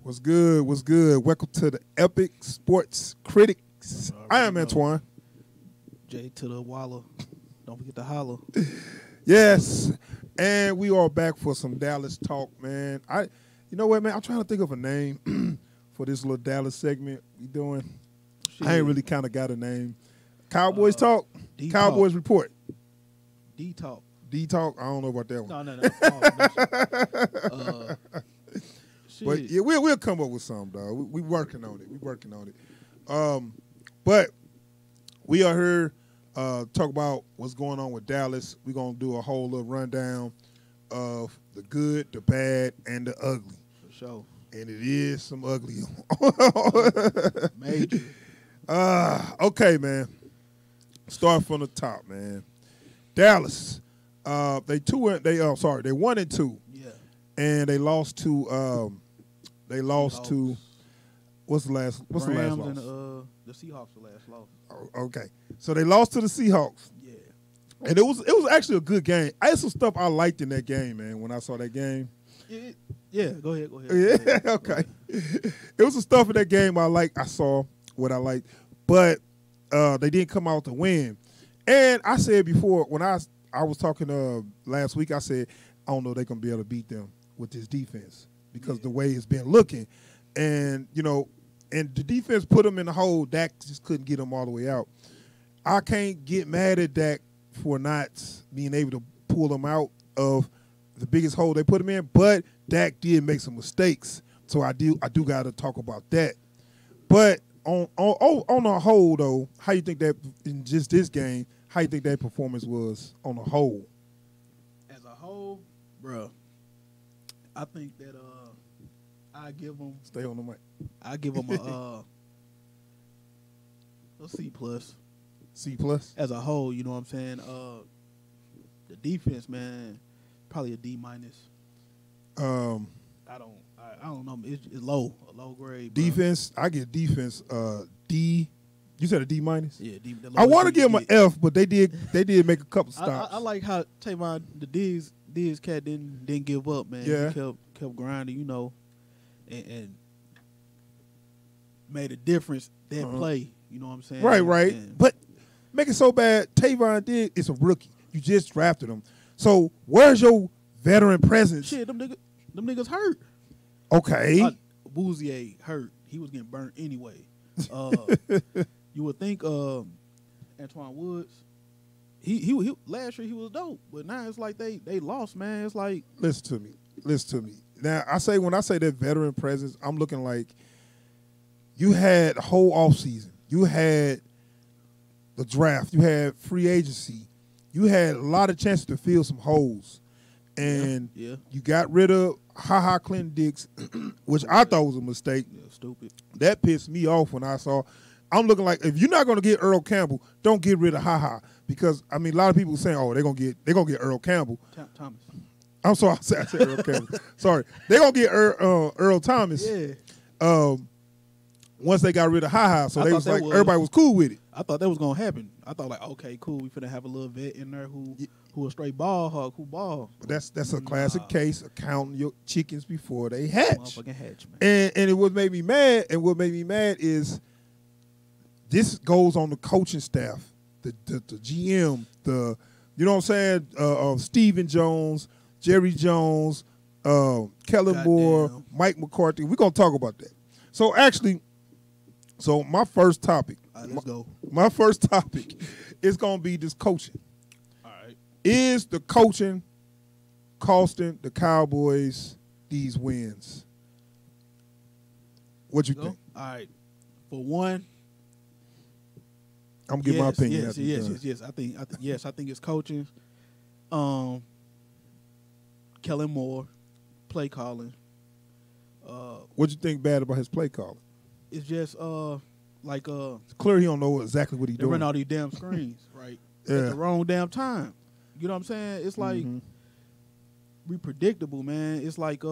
What's good? What's good? Welcome to the Epic Sports Critics. I am Antoine. J to the Waller. Don't forget to holler. Yes, and we are back for some Dallas talk, man. You know what, man? I'm trying to think of a name for this little Dallas segment we doing. Shit. I ain't really kind of got a name. Cowboys talk. D-talk. Cowboys report. D-talk. D-talk. I don't know about that one. No. But yeah, we'll come up with something, dog. We working on it. We working on it. But we are here talk about what's going on with Dallas. We're gonna do a whole little rundown of the good, the bad, and the ugly. For sure. And it is some ugly. Major. Okay, man. Start from the top, man. Dallas. They 1-2. Yeah. And they lost to what's the last loss? And the Seahawks the last loss. Oh, okay. So they lost to the Seahawks. Yeah. And it was actually a good game. I had some stuff I liked in that game, man, when I saw that game. Yeah, go ahead. Yeah, okay. It was some stuff in that game I saw what I liked. But they didn't come out to win. And I said before, when I was talking last week, I said, I don't know if they're going to be able to beat them with this defense because the way it's been looking. And, and the defense put them in the hole. Dak just couldn't get them all the way out. I can't get mad at Dak for not being able to pull them out of the biggest hole they put him in, but Dak did make some mistakes. So I do got to talk about that. But on the whole, though, how you think that in just this game, how you think that performance was on the whole? As a whole, bro, I think that I give them. Stay on the mic. I give them a C plus. C plus as a whole. You know what I'm saying? The defense, man, probably a D minus. I don't know. It's low, a low grade. Bro. Defense, I get defense D. You said a D minus? Yeah, D. I want to give them an F, but they did make a couple stops. I like how Tavon the Diggs cat didn't give up, man. Yeah. He kept grinding, and made a difference that play. You know what I'm saying? Right. And but make it so bad. Tavon Diggs is a rookie. You just drafted him. So where's your veteran presence? Shit, them niggas hurt. Okay. Bouzier hurt. He was getting burnt anyway. You would think Antoine Woods. He last year he was dope, but now it's like they lost, man. It's like Listen to me. Now when I say that veteran presence, I'm looking like you had a whole offseason. You had the draft. You had free agency. You had a lot of chances to fill some holes. And you got rid of Clinton Dix, which I thought was a mistake. Yeah, stupid. That pissed me off when I saw. I'm looking like, if you're not going to get Earl Campbell, don't get rid of because a lot of people are saying, they're gonna get Earl Campbell. Thomas. I'm sorry, I said Earl Campbell. Sorry, they're gonna get Earl Thomas. Yeah. Once they got rid of so they was like everybody was cool with it. I thought that was gonna happen. I thought like, okay, cool, we finna have a little vet in there who a straight ball hog, who ball. But that's a classic case of counting your chickens before they hatch. Motherfucking hatch, man. And what made me mad, is this goes on the coaching staff, the GM, you know what I'm saying, Stephen Jones, Jerry Jones, Kellen Moore, Mike McCarthy. We're gonna talk about that. So my first topic. All right, let's go. My first topic is gonna be this coaching. All right. Is the coaching costing the Cowboys these wins? What you think? All right. For one, I'm giving my opinion. Yes. I think it's coaching. Kellen Moore, play calling. What you think bad about his play calling? It's just it's clear he don't know exactly what he's doing. They run all these damn screens, right? Yeah. At the wrong damn time. You know what I'm saying? It's like we predictable, man. It's like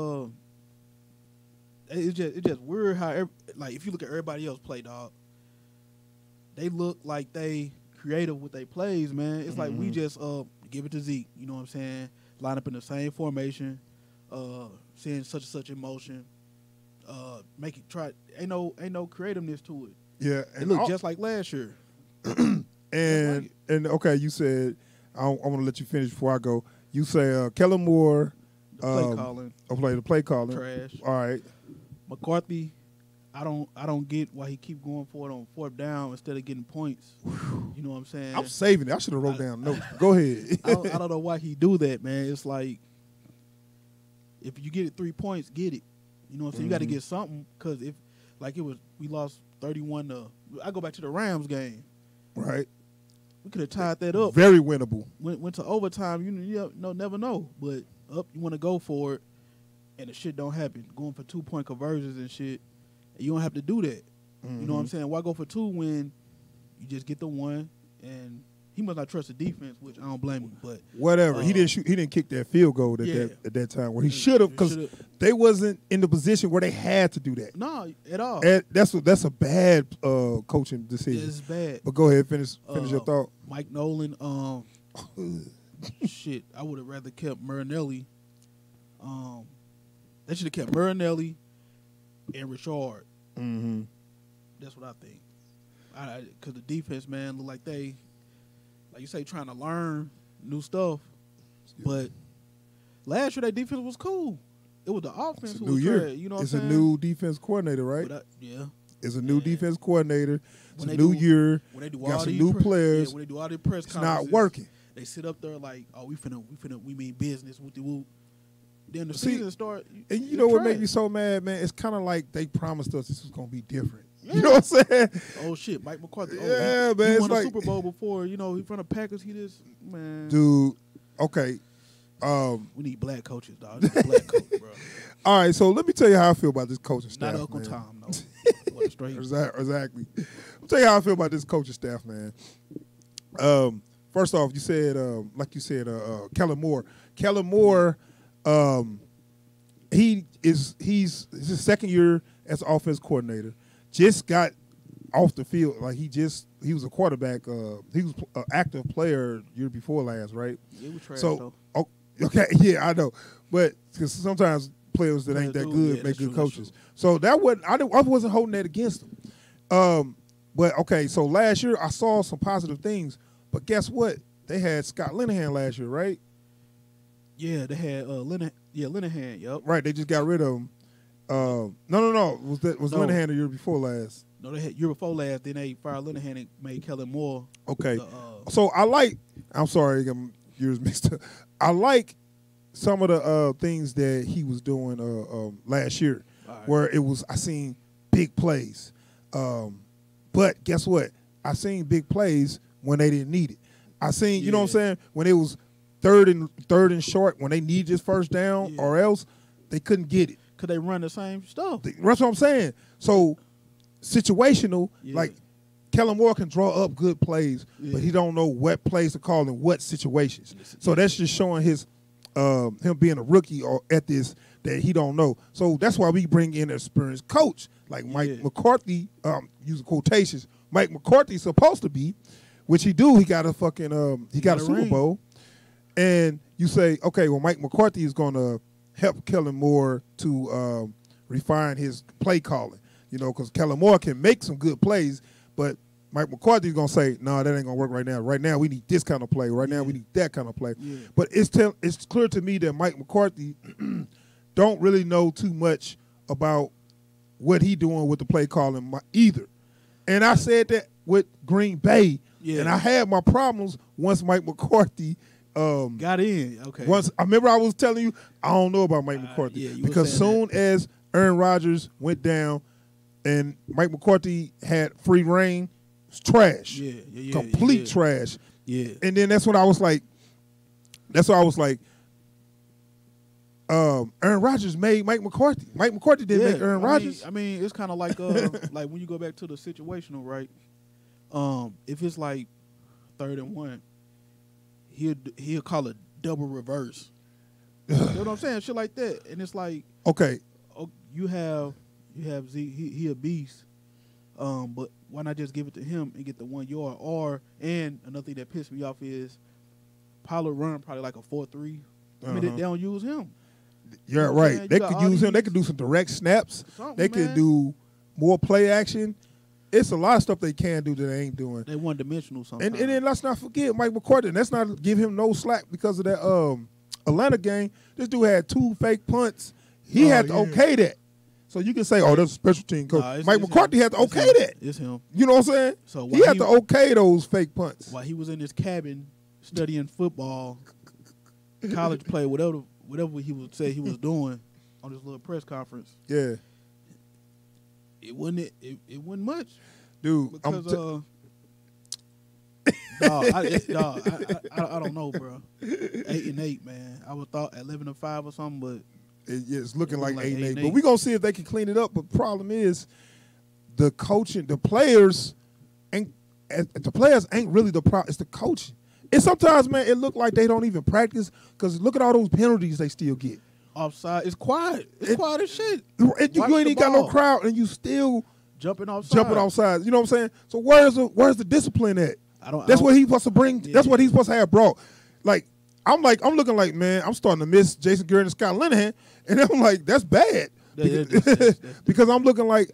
it's just weird how if you look at everybody else play, dog, they look like they creative with their plays, man. It's like we just give it to Zeke. You know what I'm saying? Line up in the same formation, seeing such and such emotion. make it try. Ain't no creativeness to it. Yeah, It looked just like last year. and okay, you said I want to let you finish before I go. You say Kellen Moore, The play calling, the play calling, trash. All right, McCarthy, I don't get why he keep going for it on fourth down instead of getting points. You know what I'm saying? I'm saving it. I should have wrote down notes. Go ahead. I don't know why he do that, man. It's like if you get it 3 points, get it. You know what I'm saying? You got to get something because if like we lost 31 to. I go back to the Rams game. Right. We could have tied that up. Very winnable. Went to overtime. You never know. But you want to go for it, and the shit don't happen. Going for 2-point conversions and shit, you don't have to do that. Mm-hmm. You know what I'm saying? Why go for 2 when you just get the 1? And he must not trust the defense, which I don't blame him. But whatever, he didn't shoot. He didn't kick that field goal at that time where he should have, because they wasn't in the position where they had to do that. No, at all. And that's a bad coaching decision. It's bad. But go ahead, finish your thought. Mike Nolan, shit, I would have rather kept Marinelli. They should have kept Marinelli and Richard. Mm-hmm. That's what I think. Because the defense, man, look like they, like you say, trying to learn new stuff. But last year, that defense was cool. It was the offense who was year. You know what I'm saying? It's a new defense coordinator, right? Yeah. It's a new defense coordinator. It's a new year. When they do got all some these new players. when they do all their press it's conferences, not working. They sit up there like, oh, we mean business. Whoop-de-whoop. Then the season start. And you know what made me so mad, man? It's kind of like they promised us this was going to be different. Yeah. You know what I'm saying? Oh, shit. Mike McCarthy. Yeah, man. He won a Super Bowl before. You know, in front of Packers, he just, man. Dude, okay. We need black coaches, dog. We need a black coach, bro. All right, so let me tell you how I feel about this coaching staff. Not Uncle man. Tom, no. Exactly. I'll tell you how I feel about this coaching staff, man. First off, you said, Kellen Moore. Kellen Moore, he's his second year as offense coordinator. Just got off the field. Like he was a quarterback. He was an active player year before last, right? It was trash, so, okay, yeah, I know. But because sometimes players that ain't that good make good coaches. So that wasn't I wasn't holding that against them. But okay, so last year I saw some positive things. But guess what? They had Scott Linehan last year, right? Yeah, they had Linehan. Yep. Right, they just got rid of him. No. Was Linehan the year before last? No, they had year before last. Then they fired Linehan and made Kellen Moore. Okay. So I'm sorry, I'm years mixed up. I like some of the things that he was doing last year, where I seen big plays. But guess what? I seen big plays when they didn't need it. I seen, you know what I'm saying, when it was third and short, when they need this first down, or else they couldn't get it. Could they run the same stuff? That's what I'm saying. So situational, like Kellen Moore can draw up good plays, but he don't know what plays to call in what situations. So that's just showing his him being a rookie or at this that he don't know. So that's why we bring in an experienced coach like Mike McCarthy, using quotations. Mike McCarthy's supposed to be, which he do. He got a fucking he got a Super Bowl. And you say, okay, well, Mike McCarthy is going to help Kellen Moore to refine his play calling, you know, because Kellen Moore can make some good plays, but Mike McCarthy is going to say, no, that ain't going to work right now. Right now, we need this kind of play. Right now, we need that kind of play. Yeah. But it's clear to me that Mike McCarthy don't really know too much about what he doing with the play calling either. And I said that with Green Bay, and I had my problems once Mike McCarthy got in. Okay. Once I remember I was telling you I don't know about Mike McCarthy because soon as Aaron Rodgers went down and Mike McCarthy had free reign, it's trash. Complete trash. Yeah. And then that's when I was like, Aaron Rodgers made Mike McCarthy. Mike McCarthy didn't make Aaron Rodgers. I mean, it's kind of like like when you go back to the situational, right? If it's like 3rd and 1, he'll call it double reverse. You know what I'm saying? Shit like that. And it's like, okay, you have Z, he a beast. But why not just give it to him and get the 1 yard? And another thing that pissed me off is Pollard run probably like a 4-3. I mean, they don't use him. You're You know what I'm right. saying? They You got could all use him. They these- could do some direct snaps. Something, They could man. do more play action. It's a lot of stuff they can do that they ain't doing. They one dimensional sometimes. And then let's not forget Mike McCarthy. Let's not give him no slack because of that Atlanta game. This dude had 2 fake punts. He had to okay that. So you can say, oh, that's a special team coach. Nah, Mike McCarthy had to okay that. It's him. You know what I'm saying? So he had to okay those fake punts. While he was in his cabin studying football, college play, whatever he would say he was doing on this little press conference, Yeah. it wasn't much. Dude, Because I don't know, bro. 8-8, man. I would thought 11-5 or something, but it's looking like 8-8. 8-8. But we're going to see if they can clean it up. But the problem is the coaching, the players ain't really the problem. It's the coaching. And sometimes, man, it look like they don't even practice because look at all those penalties they still get. offside, it's quiet. It's quiet as shit. And you Watch ain't the even got no ball. crowd, and you still Jumping offside. jumping outside. You know what I'm saying? So where's the discipline at? That's what he's supposed to bring. Yeah. That's what he's supposed to have brought. I'm looking like, man, I'm starting to miss Jason Garrett and Scott Linehan, and I'm like, that's bad. That's Because I'm looking like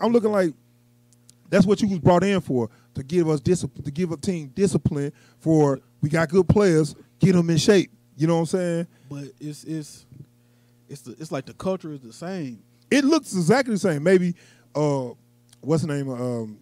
that's what you was brought in for, to give us discipline, to give a team discipline. For we got good players, get them in shape. You know what I'm saying? But it's like the culture is the same. It looks exactly the same. Maybe what's the name?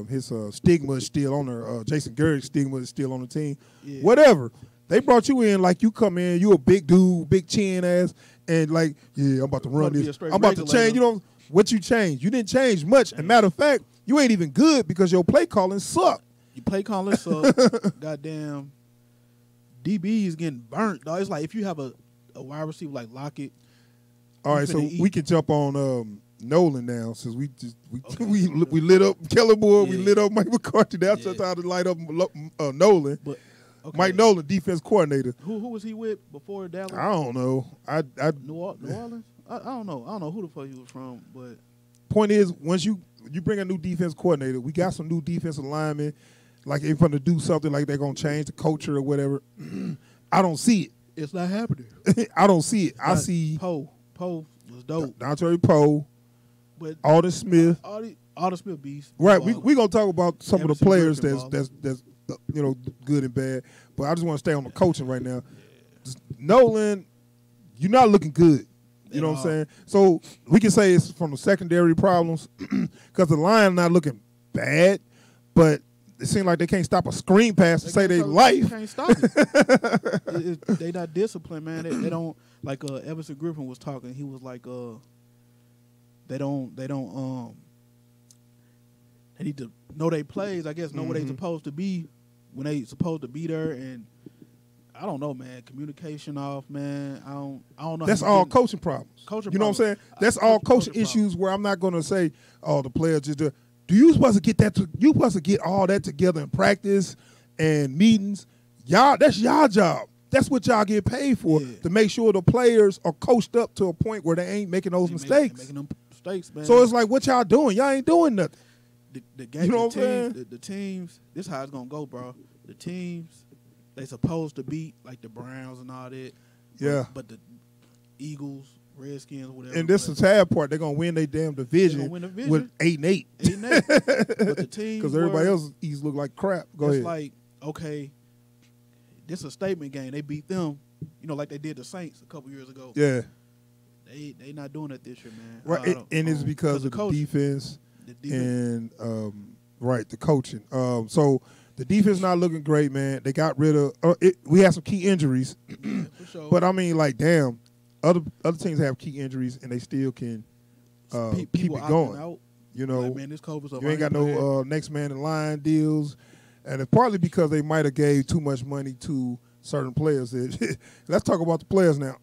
His stigma is still on there. Jason Garrett's stigma is still on the team. Yeah. Whatever. They brought you in like you come in, you a big dude, big chin ass, and like, yeah, I'm about to run About to be a this. straight I'm about to regulator. change. You know what you changed? You didn't change much. And matter of fact, you ain't even good because your play calling suck. You play calling so goddamn DB is getting burnt, dog. It's like if you have a wide receiver like Lockett. All right, so finna eat. we can jump on Nolan now, since we Okay. we lit up Kellen Moore, we Yeah. lit up Mike McCarthy. Now it's Yeah. time to light up Nolan. But okay. Mike Nolan, defense coordinator. Who was he with before Dallas? I don't know. New Orleans? I don't know. I don't know who the fuck he was from, but Point is, once you bring a new defense coordinator, we got some new defensive linemen. Like they're going to do something like they're going to change the culture or whatever. I don't see it's not happening. it. I don't see it. I see Poe was dope, Dontae Poe, but Alden Smith. all the Smith beasts. Right, we gonna talk about some of the Emerson players Griffin that's good and bad. But I just want to stay on the coaching right now. Nolan, you're not looking good. You know what I'm saying? So we can say it's from the secondary problems because the line not looking bad, but it seems like they can't stop a screen pass to say they life. Can't stop it. They not disciplined, man. They don't like Everson Griffin was talking. He was like they need to know their plays. I guess know where they supposed to be when they supposed to be there. And I don't know, man. Communication off, man. I don't know. That's how you all get- coaching problems. Coaching you know what I'm saying? problems. That's all Coaching coaching issues problems. where I'm not going to say, oh, the players just do. You supposed to get that? You supposed to get all that together in practice and meetings. Y'all, that's y'all job. That's what y'all get paid for, to make sure the players are coached up to a point where they ain't making those mistakes. Making them mistakes, man. So it's like, what y'all doing? Y'all ain't doing nothing. The game, You know the what I'm teams, the teams. This is how it's gonna go, bro. The teams they supposed to beat like the Browns and all that. Yeah. But the Eagles, Redskins, whatever. And this is the sad part. They're gonna win their damn division, They gonna win the division. with 8-8. 8-8. But the teams, Because everybody were- else East look like crap. Go it's ahead. like, okay, this is a statement game. They beat them, like they did the Saints a couple years ago. Yeah. They not doing it this year, man. Right. And it's because of the coach. defense. The defense. And the coaching. So the defense not looking great, man. They got rid of. We had some key injuries, Yeah, for sure. but I mean, like, damn, other teams have key injuries and they still can keep People it opting going. out. You know, Like, man, this COVID's you ain't got no next man in line deals, and it's partly because they might have gave too much money to certain players. Let's talk about the players now.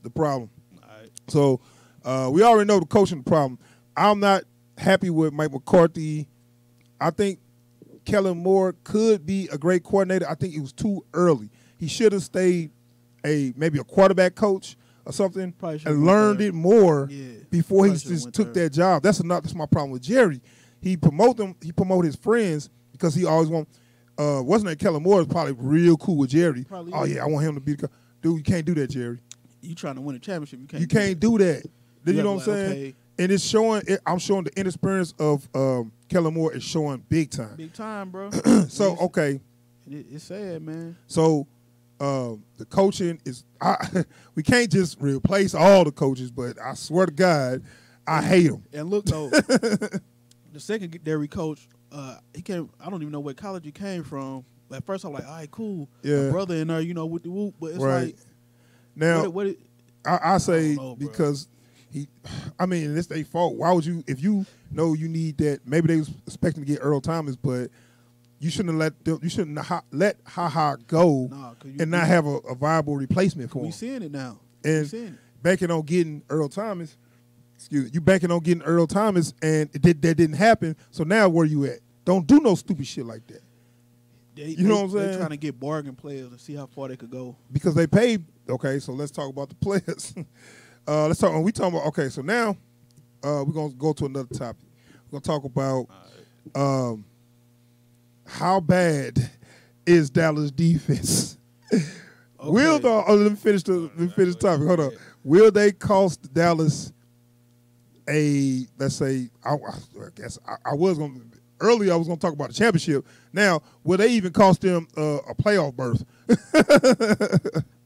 The problem. All right. So we already know the coaching problem. I'm not happy with Mike McCarthy. I think Kellen Moore could be a great coordinator. I think it was too early. He should have stayed maybe a quarterback coach or something Probably should've and went learned there. it more Yeah. before he Probably should've just went took there. that job. That's my problem with Jerry. He promote them. He promote his friends because he always want. Wasn't it Kellen Moore is probably real cool with Jerry. Probably Oh is. yeah, I want him to be the dude. You can't do that, Jerry. You trying to win a championship? You can't do that. You know what I'm saying? Okay. And it's showing. I'm showing the inexperience of Kellen Moore is showing big time. Big time, bro. So okay, it's sad, man. so the coaching is. We can't just replace all the coaches, but I swear to God, I hate them. And look though, the secondary coach, he came. I don't even know what college he came from. At first, I'm like, all right, cool. Yeah, my brother in there, you know, with the whoop. But it's right. like Now, I say know, because he, I mean, it's their fault. Why would you, if you know you need that? Maybe they was expecting to get Earl Thomas, but you shouldn't have let them. You shouldn't let Ha go and not have a viable replacement for him. We seeing it now. And banking on getting Earl Thomas. Excuse me. You banking on getting Earl Thomas, and that didn't happen. So now where you at? Don't do no stupid shit like that. You know what I'm saying? They're trying to get bargain players and see how far they could go. Because they paid. Okay, so let's talk about the players. Let's talk. We talking about. Okay, so now we're gonna go to another topic. We're gonna talk about how bad is Dallas defense. Okay. Will the? Let me finish the topic. Hold on. Will they cost Dallas a? Let's say. I guess I was gonna. Earlier, I was going to talk about the championship. Now, will they even cost them a playoff berth?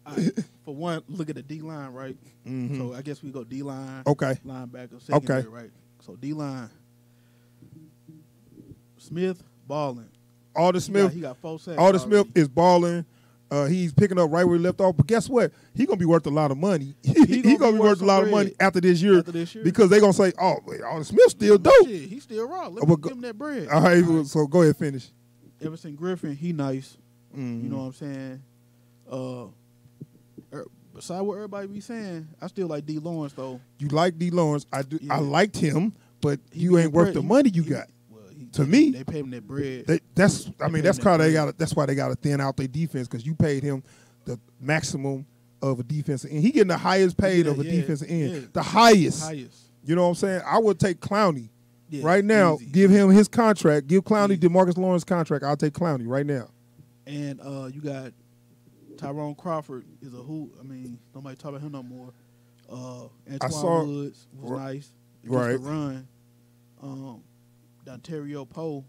Right, for one, look at the D-line, right? Mm-hmm. So, I guess we go D-line, okay, linebacker, secondary, okay, right? So, D-line, Smith, balling. Alden Smith, he got 4 sacks. Alden Smith is balling. He's picking up right where he left off. But guess what? He's going to be worth a lot of money. He's going to be worth a lot of money after this year. Because they're going to say, oh, wait, Alden Smith's still dope. Shit, he's still raw. Let's give him that bread. All right, so go ahead, finish. Everson Griffin, he nice. Mm-hmm. You know what I'm saying? Besides what everybody be saying, I still like D. Lawrence, though. You like D. Lawrence. I do. Yeah. I liked him, but you ain't worth the money you got. To me, they pay him that bread. That's why they got to thin out their defense, because you paid him the maximum of a defensive end. He getting the highest paid of a defensive end, the highest. You know what I'm saying? I would take Clowney right now. Easy. Give him his contract. Give Clowney DeMarcus Lawrence contract. I'll take Clowney right now. And you got Tyrone Crawford is a hoot. I mean, nobody talk about him no more. Antoine Woods was nice. Right. The run. Dontario Poe,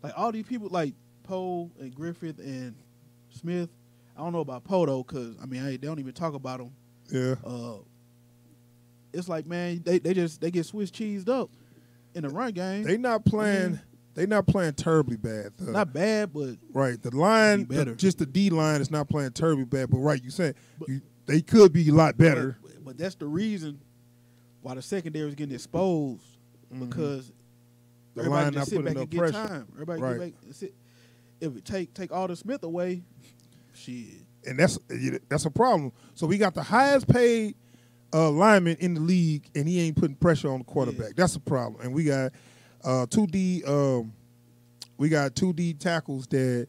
like all these people, like Poe and Griffith and Smith. I don't know about Poe though, because I mean they don't even talk about him. Yeah. It's like, man, they get Swiss cheesed up in the run game. They not playing. I mean, they not playing terribly bad. Not bad, but right. The line, just the D line is not playing terribly bad. But right, you said they could be a lot better. But that's the reason why the secondary is getting exposed, because. The line not putting enough pressure. Time. Everybody get back and sit. If it take Alden Smith away, shit. And that's a problem. So we got the highest paid lineman in the league, and he ain't putting pressure on the quarterback. Yeah. That's a problem. And we got 2D. We got 2D tackles that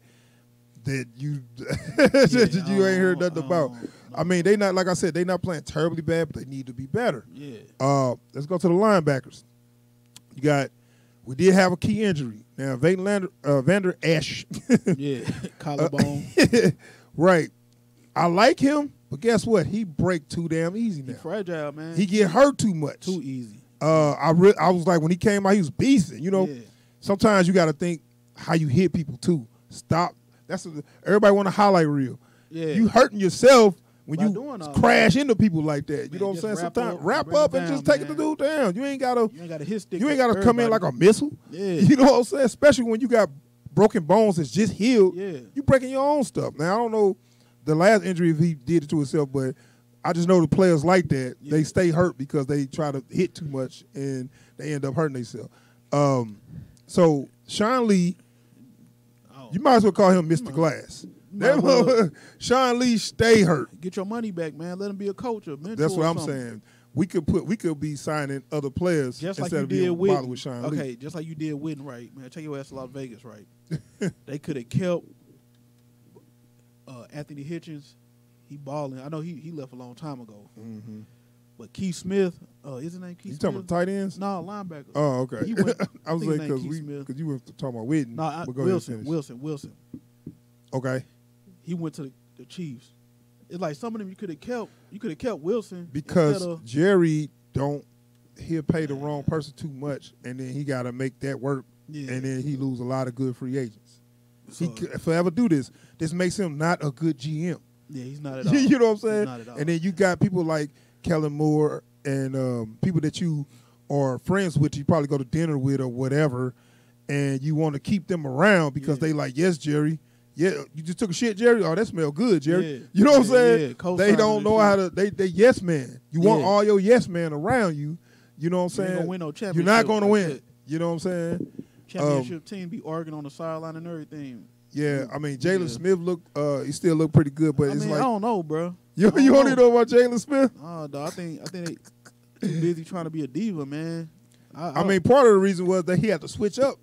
you you ain't heard nothing about. I mean, they not, like I said, they not playing terribly bad, but they need to be better. Yeah. Let's go to the linebackers. You got. We did have a key injury. Now, Vander Esch. Yeah, collarbone. Right. I like him, but guess what? He break too damn easy now. He's fragile, man. He get hurt too much. Too easy. I was like, when he came out, he was beasting. You know, sometimes you got to think how you hit people too. Stop. Everybody want a highlight reel. Yeah. You hurting yourself when you crash into people like that. You know what I'm saying? Sometimes wrap up and just take the dude down. You ain't gotta hit stick. You ain't gotta come in like a missile. Yeah. You know what I'm saying? Especially when you got broken bones that's just healed. Yeah. You breaking your own stuff. Now I don't know the last injury if he did it to himself, but I just know the players like that. Yeah. They stay hurt because they try to hit too much and they end up hurting themselves. So Sean Lee, you might as well call him Mr. Glass. Sean Lee stay hurt. Get your money back, man. Let him be a coach or mentor. That's what I'm saying. We could be signing other players just like instead you of did being bothered with Sean Lee. Okay, just like you did Witten, right, man. Take your ass to Las Vegas, right? They could have kept Anthony Hitchens. He balling. I know he left a long time ago. Mm-hmm. But Keith Smith, is his name Keith Smith? You talking about tight ends? No, linebacker. Oh, okay. I was like, because you were talking about Witten. No, Wilson. Okay. He went to the Chiefs. It's like some of them you could have kept. You could have kept Wilson because Jerry he'll pay the wrong person too much, and then he got to make that work, and then he lose a lot of good free agents. So, he could forever do this. This makes him not a good GM. Yeah, he's not at all. You know what I'm saying? He's not at all. And then you got people like Kellen Moore and people that you are friends with, you probably go to dinner with or whatever, and you want to keep them around because they like, yes, Jerry. Yeah, you just took a shit, Jerry. Oh, that smell good, Jerry. Yeah. You know what I'm saying? Yeah. They don't know how to. They yes man. You want all your yes man around you. You know what I'm saying? You ain't gonna win no championship. You're not gonna win. You know what I'm saying? Championship team be arguing on the sideline and everything. Yeah, I mean Jalen Smith he still look pretty good, but it's like I don't know, bro. You only know about Jalen Smith? Oh, dog, I think they too busy trying to be a diva, man. I mean, part of the reason was that he had to switch up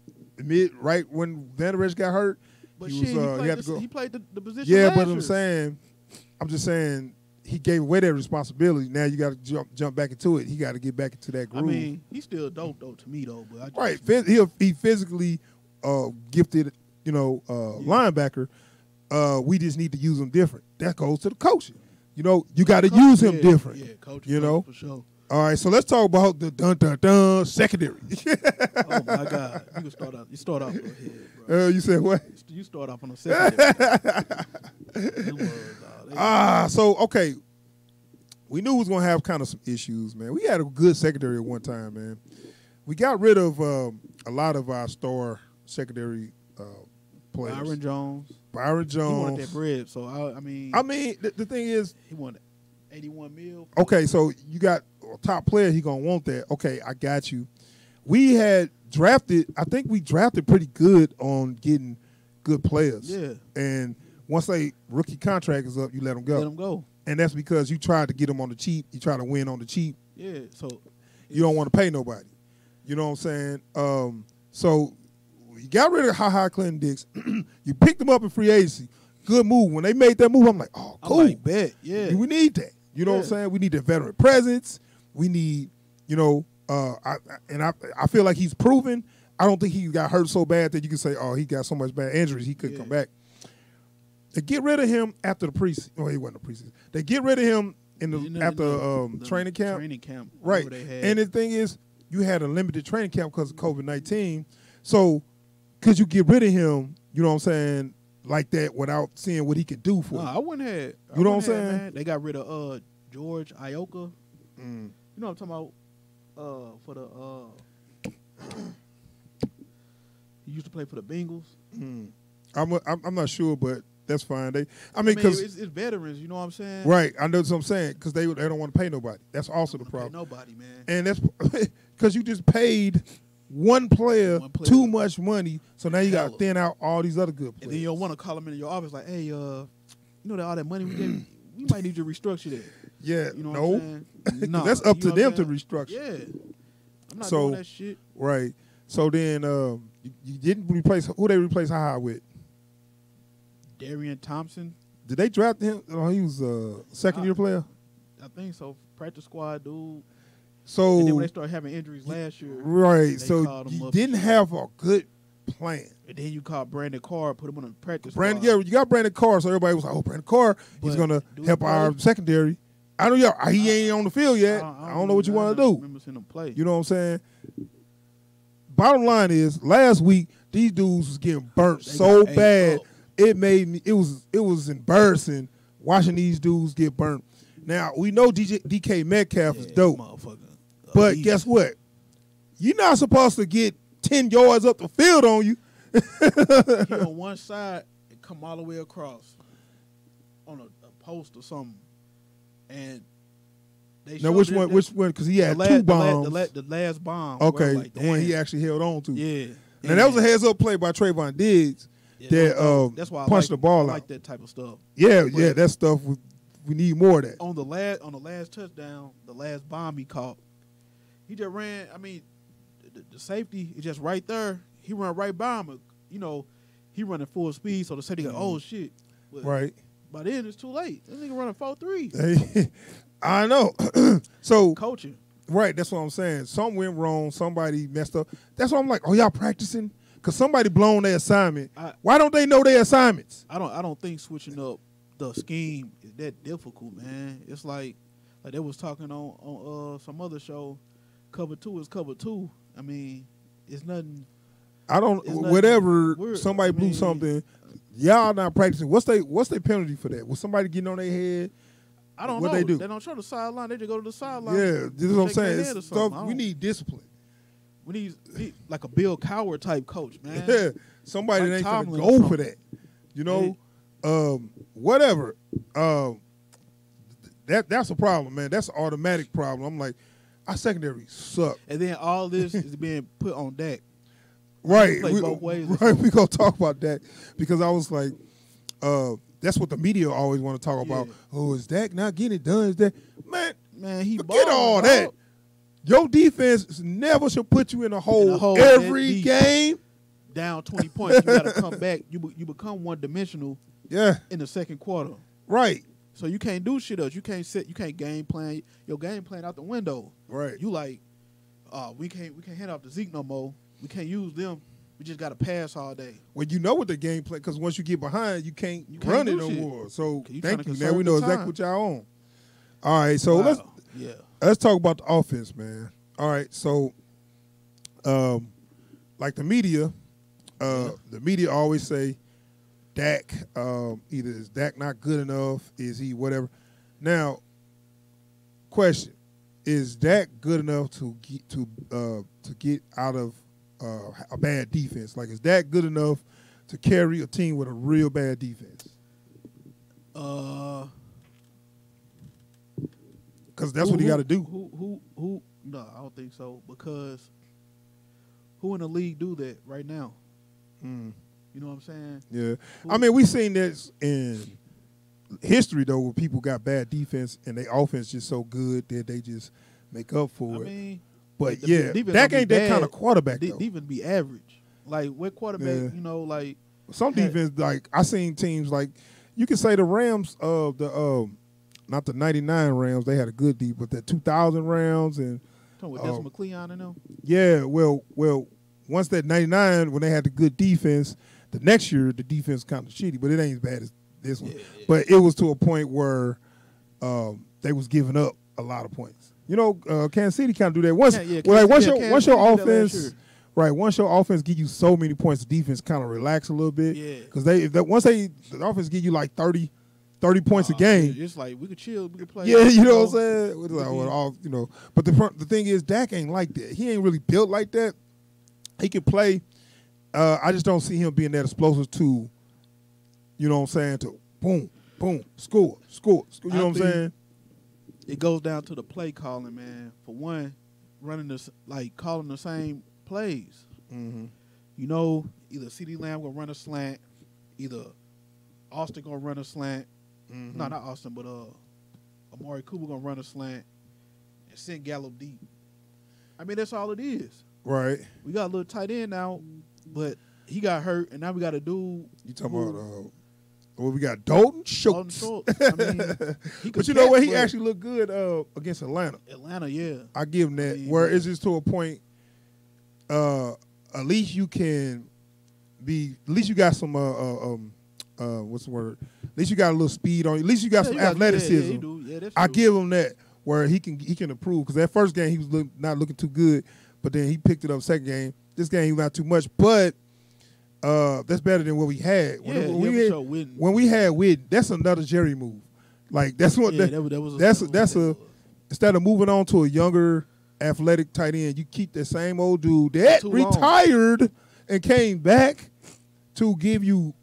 right when Van Der Esch got hurt. But he had to go. He played the position. Yeah, last but year. I'm just saying, he gave away that responsibility. Now you got to jump back into it. He got to get back into that groove. I mean, he's still dope though to me though. But he physically gifted, linebacker. We just need to use him different. That goes to the coaching. You got to use him different. Yeah, coach. For sure. All right, so let's talk about the secondary. Oh my God! You start off. Go ahead, bro. You said what? You start off on the secondary. So okay, we knew we was gonna have kind of some issues, man. We had a good secondary at one time, man. We got rid of a lot of our star secondary players. Byron Jones. He wanted that bread, so I mean, the thing is, he wanted 81 mil. Okay, so you got a top player. He gonna want that. Okay, I got you. We had drafted. I think we drafted pretty good on getting good players. Yeah. And once they rookie contract is up, you let them go. Let them go. And that's because you tried to get them on the cheap. You try to win on the cheap. Yeah. So you don't want to pay nobody. You know what I'm saying? So you got rid of Ha Clinton Dix. You picked them up in free agency. Good move. When they made that move, I'm like, oh, cool. I'm like, bet. Yeah. We need that. You know what I'm saying? We need the veteran presence. We need, I feel like he's proven. I don't think he got hurt so bad that you can say, oh, he got so much bad injuries he couldn't come back. They get rid of him after the preseason. Oh, he wasn't the preseason. They get rid of him after training camp. Training camp. Right. And the thing is, you had a limited training camp because of COVID-19. So, could you get rid of him, you know what I'm saying, like that without seeing what he could do for you? I wouldn't have. You know what I'm saying? Man. They got rid of George Ioka. You know what I'm talking about? For the he used to play for the Bengals. I'm not sure, but that's fine. Because it's veterans. You know what I'm saying? Right. I know what I'm saying because they don't want to pay nobody. That's also the problem. Nobody, man. And that's because you just paid one player too much money, so now you got to thin out all these other good players. And then you don't want to call them into your office like, hey, you know that all that money we gave, we might need to restructure that. Yeah, you know what I'm saying? No, that's up to them to restructure. Yeah, I'm not doing that shit. Right. So then you didn't replace who they replaced Ha with? Darian Thompson. Did they draft him? Oh, he was a second-year player? I think so. Practice squad dude. So, and then when they started having injuries last year. Right. So you didn't have a good plan. And then you called Brandon Carr, put him on a practice squad. Yeah, you got Brandon Carr, so everybody was like, oh, Brandon Carr, he's going to help our secondary. I don't know. He ain't on the field yet. I don't know what you want to do. I remember seeing him play. You know what I'm saying? Bottom line is, last week, these dudes was getting burnt so bad. It made me. It was embarrassing watching these dudes get burnt. Now we know DK Metcalf is dope, but guess what? You're not supposed to get 10 yards up the field on you. He on one side and come all the way across on a post or something, and they now which one? Because he had two bombs. The last bomb. Okay, like, the one he actually held on to. Yeah. Now that was a heads-up play by Trayvon Diggs. Yeah, that's why I punched the ball out. I like that type of stuff. Yeah, that stuff. We need more of that. On the last touchdown, the last bomb he caught, he just ran. I mean, the safety is just right there. He ran right by him. You know, he running full speed, so the safety go, oh shit. But right. By then it's too late. That nigga running 4.3. I know. So coaching. Right, that's what I'm saying. Something went wrong. Somebody messed up. That's why I'm like, oh, y'all practicing? Because somebody blown their assignment. Why don't they know their assignments? I don't think switching up the scheme is that difficult, man. It's like they was talking on some other show. Cover 2 is cover 2. I mean, it's nothing. I don't. It's nothing Whatever. weird. Somebody blew something. Y'all not practicing. What's they penalty for that? Was somebody getting on their head? I don't what know. They do? They don't show the sideline. They just go to the sideline. Yeah, this is what I'm saying. It's stuff, we need discipline. We need like a Bill Cowher type coach, man. Yeah, somebody like that ain't gonna Tomlin go for that. You know, whatever. That's a problem, man. That's an automatic problem. I'm like, our secondary suck. And then all this is being put on Dak. Right. Both ways right. We gonna talk about that because I was like, that's what the media always want to talk about. Oh, is Dak not getting it done? Is that man? He forget all that. Your defense never should put you in a hole every game. Down 20 points, you got to come back. You become one dimensional. Yeah. In the second quarter. Right. So you can't do shit else. You can't game plan. Your game plan out the window. Right. You like, we can't hand off to Zeke no more. We can't use them. We just got to pass all day. Well, you know what the game plan, because once you get behind, you can't run it no more. So thank you. Now we know exactly what y'all on. All right, so let's talk about the offense, man. All right, so like the media always say Dak, either is Dak not good enough, is he whatever. Now, question: is Dak good enough to get out of a bad defense? Like, is Dak good enough to carry a team with a real bad defense? Because that's what he got to do. Who? No, I don't think so. Because who in the league do that right now? You know what I'm saying? Yeah. I mean, we've seen this in history, though, where people got bad defense and their offense just so good that they just make up for it. But, Dak ain't that kind of quarterback, though. Defense be average. Like, what quarterback, like. Some defense, like, I seen teams like, you can say the Rams of not the 99 Rams, they had a good deep, but the 2000 Rams and. With Des McCleon in them? Yeah, well, once that 99, when they had the good defense, the next year the defense kind of shitty, but it ain't as bad as this one. Yeah. But it was to a point where they was giving up a lot of points. You know, Kansas City kind of do that. Once your offense, right? Once your offense give you so many points, the defense kind of relax a little bit. Yeah. Because the offense give you like 30 points a game. It's like we could chill, we could play. Yeah, you know what I'm saying? Like, but the thing is, Dak ain't like that. He ain't really built like that. He can play. I just don't see him being that explosive to, you know what I'm saying, to boom, boom, score. You know what I'm saying? It goes down to the play calling, man. For one, calling the same plays. Mm-hmm. You know, either CeeDee Lamb gonna run a slant, either Austin gonna run a slant. Mm-hmm. No, not Austin, but Amari Cooper gonna run a slant and send Gallup deep. I mean, that's all it is. Right. We got a little tight end now, but he got hurt, and now we got a dude. You talking about? Well, we got Dalton Schultz. I mean, but you know what? He actually looked good against Atlanta. Yeah. I give him that. Where it's just to a point. At least you can be. At least you got some. What's the word? At least you got a little speed on you. At least you got some athleticism. You do. Yeah, that's I true. give him that where he can improve, because that first game he was not looking too good, but then he picked it up second game. This game he not too much, but that's better than what we had. When we had Witten, that's another Jerry move. Like that's what that's a instead of moving on to a younger athletic tight end, you keep that same old dude that retired and came back to give you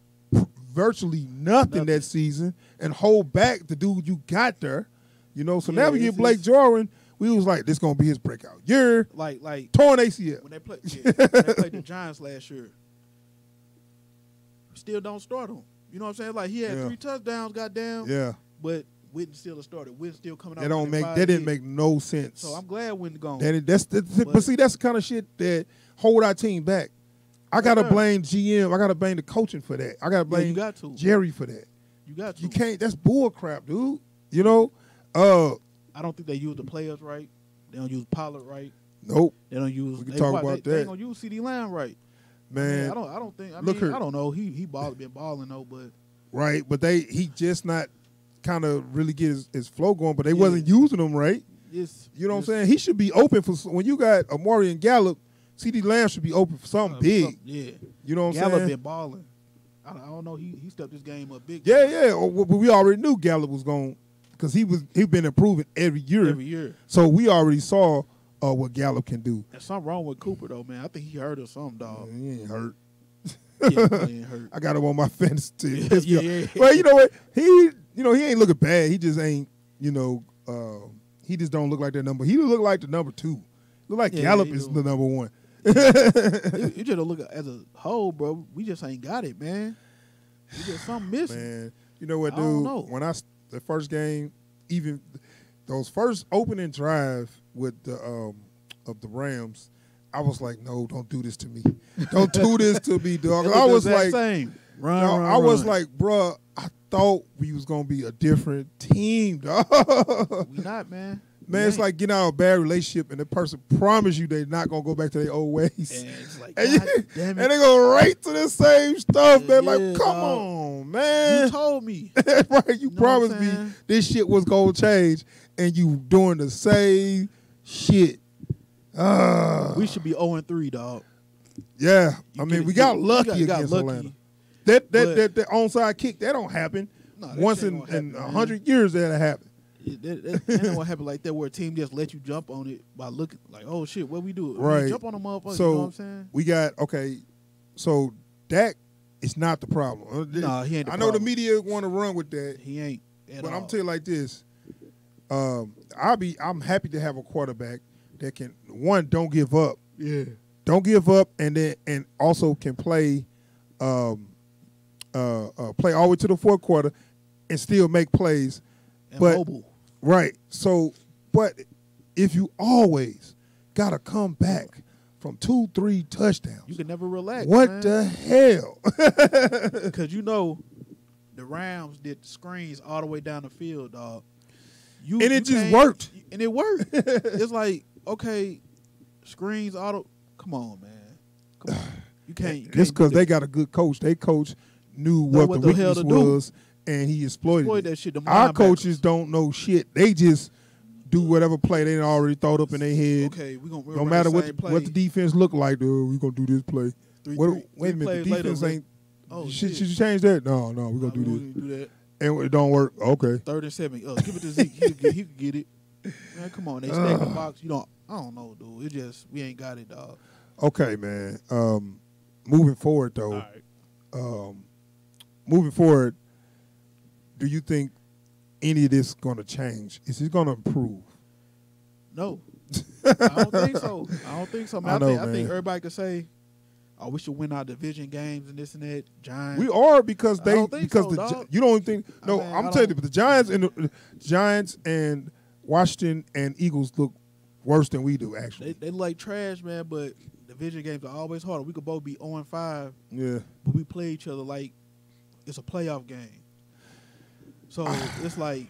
virtually nothing that season and hold back the dude you got there. You know, so now we get Blake Jarwin. We was like, this gonna be his breakout year. Like torn ACL. When they played the Giants last year, still don't start him. You know what I'm saying? Like he had 3 touchdowns, goddamn. Yeah. But Witten still started. Witten still coming out. That didn't make no sense. So I'm glad Witten gone. But see, that's the kind of shit that hold our team back. I gotta blame GM. I gotta blame the coaching for that. I gotta blame Jerry for that. You got to. You can't. That's bull crap, dude. You know. I don't think they use the players right. They don't use Pollard right. Nope. They don't use. We can talk about that. They ain't gonna use CeeDee Lamb right. Man, I don't think. I don't know. He been balling though, but right? But he just not kind of really get his flow going. But they wasn't using him right. Yes, you know what I'm saying? He should be open for when you got Amari and Gallup. CD Lamb should be open for something big. Yeah, you know what I'm saying? Gallup been balling. I don't know. He stepped this game up big. Yeah. But we already knew Gallup was going because he been improving every year. Every year. So we already saw what Gallup can do. There's something wrong with Cooper though, man. I think he hurt or something, dog. He ain't hurt. Yeah, he ain't hurt. I got him on my fantasy team. Yeah. Well, you know what? He ain't looking bad. He just ain't. He just don't look like that number. He look like the number 2. Look like Gallup is the number 1. You just don't look as a whole, bro. We just ain't got it, man. We just something missing. Man, you know what, I don't dude? know. When the first game, even those first opening drive with the of the Rams, I was like, no, don't do this to me. Don't do this to me, dog. I was like, run. I was like, bruh, I thought we was gonna be a different team, dog. We not, man. Man, it's like getting out of a bad relationship and the person promise you they're not gonna go back to their old ways. And it's like, and, damn it. And they go right to the same stuff, man. Yeah, like, come on, man. You told me. Right, you promised me this shit was gonna change and you doing the same shit. We should be 0-3, dog. Yeah. We got lucky against Atlanta. That onside kick, that don't happen. Once in 100 years that'll happen. That ain't what happened like that where a team just let you jump on it by looking like, oh shit, what we do? Right. Jump on the motherfucker, so you know what I'm saying? We got so Dak is not the problem. Nah, he ain't the I problem. know the media want to run with that. He ain't at but all. I'm tell you like this. I'm happy to have a quarterback that can don't give up. Yeah. Don't give up and also can play play all the way to the fourth quarter and still make plays. And but mobile. Right. So, but if you always got to come back from 2-3 touchdowns, you can never relax. What man. the hell? Because the Rams did the screens all the way down the field, dog. And it just worked. And it worked. It's like, okay, screens auto. Come on, man. Come on. You can't. Just because they got a good coach. They coach knew what the weakness was. And he exploited that shit. Our coaches don't know shit. They just do whatever play they already thought up in their head. Okay, no matter what the defense look like, dude, we gonna do this play. Wait a minute, the defense ain't. Oh, should you change that? No, we gonna do this. Do that. And it don't work. Okay. 3rd and 7. Give it to Zeke. He could get it. Man, come on. They stack the box. I don't know, dude. It just we ain't got it, dog. Okay, man. Moving forward though. All right. Moving forward. Do you think any of this going to change? Is it going to improve? No. I don't think so. Man, I think everybody could say, oh, we should win our division games and this and that. Giants. We are because you don't think. No, I'm telling you, but the Giants and Washington and Eagles look worse than we do, actually. They like trash, man, but division games are always harder. We could both be 0-5. Yeah. But we play each other like it's a playoff game. So it's like,